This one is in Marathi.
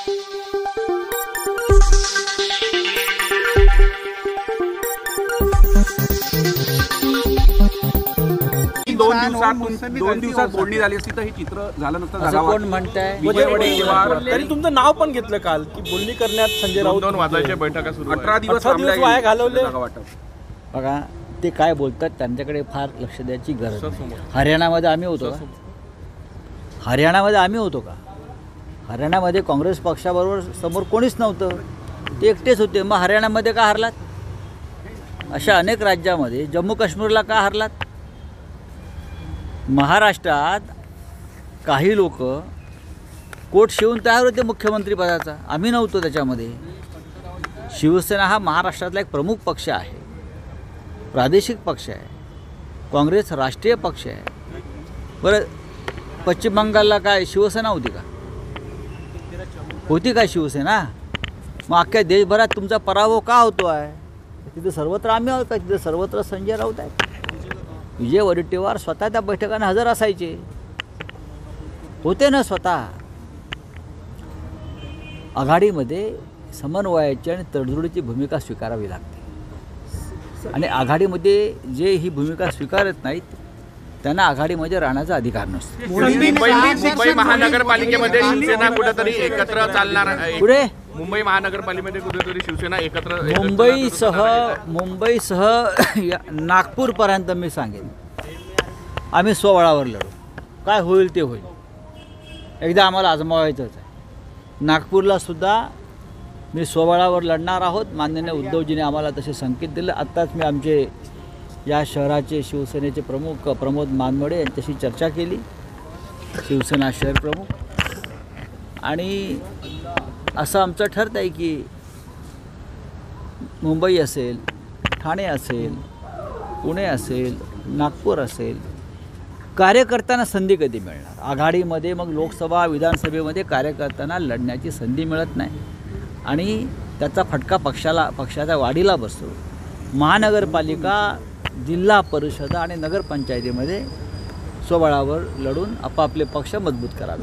दोन दिवसात बोलणी झाली असती तर हे चित्र झालं नसतं. कोण म्हणताय? तरी तुमचं नाव पण घेतलं काल की बोलणी करण्यात संजय राऊत 2 वाजायच्या बैठका सुरू 18 दिवस वाया घालवले. बघा ते काय बोलतात त्यांच्याकडे फार लक्ष द्यायची गरज नाही. हरियाणामध्ये आम्ही होतो का? हरियाणामध्ये काँग्रेस पक्षाबरोबर समोर कोणीच नव्हतं, ते एकटेच होते. मग हरियाणामध्ये का हरलात? अशा अनेक राज्यामध्ये, जम्मू काश्मीरला का हरलात? महाराष्ट्रात काही लोक कोट शिवून तयार होते मुख्यमंत्री पदाचा, आम्ही नव्हतो त्याच्यामध्ये. शिवसेना हा महाराष्ट्रातला एक प्रमुख पक्ष आहे, प्रादेशिक पक्ष आहे. काँग्रेस राष्ट्रीय पक्ष आहे. बरं, पश्चिम बंगालला काय शिवसेना होती का? होती का शिवसेना? मग अख्ख्या देशभरात तुमचा पराभव का होतो आहे? तिथे सर्वत्र आम्ही आहोत का? तिथे सर्वत्र संजय राऊत आहेत. विजय वडेट्टीवार स्वतः त्या बैठकांना हजर असायचे, होते ना स्वतः. आघाडीमध्ये समन्वयाची आणि तडजोडीची भूमिका स्वीकारावी लागते, आणि आघाडीमध्ये जे ही भूमिका स्वीकारत नाहीत त्यांना आघाडीमध्ये राहण्याचा अधिकार नसतो. मुंबई महानगरपालिकेमध्ये शिवसेना कुठेतरी एकत्र चालणार आहे. पुढे मुंबई महानगरपालिकेमध्ये कुठेतरी शिवसेना एकत्र मुंबईसह नागपूरपर्यंत मी सांगेन आम्ही स्वबळावर लढू. काय होईल ते होईल. एकदा आम्हाला आजमावायचंच आहे. नागपूरला सुद्धा मी स्वबळावर लढणार आहोत. माननीय उद्धवजीने आम्हाला तसे संकेत दिले. आत्ताच मी आमचे या शहराचे शिवसेनेचे प्रमुख प्रमोद मानमोडे यांच्याशी चर्चा केली, शिवसेना शहर प्रमुख. आणि असं आमचं ठरतं आहे की मुंबई असेल, ठाणे असेल, पुणे असेल, नागपूर असेल, कार्यकर्त्यांना संधी कधी मिळणार? आघाडीमध्ये मग लोकसभा विधानसभेमध्ये कार्यकर्त्यांना लढण्याची संधी मिळत नाही, आणि त्याचा फटका पक्षाच्या वाढीला बसतो. महानगरपालिका, जिल्हा परिषद आणि नगरपंचायतीमध्ये स्वबळावर लढून आपापले पक्ष मजबूत करावे.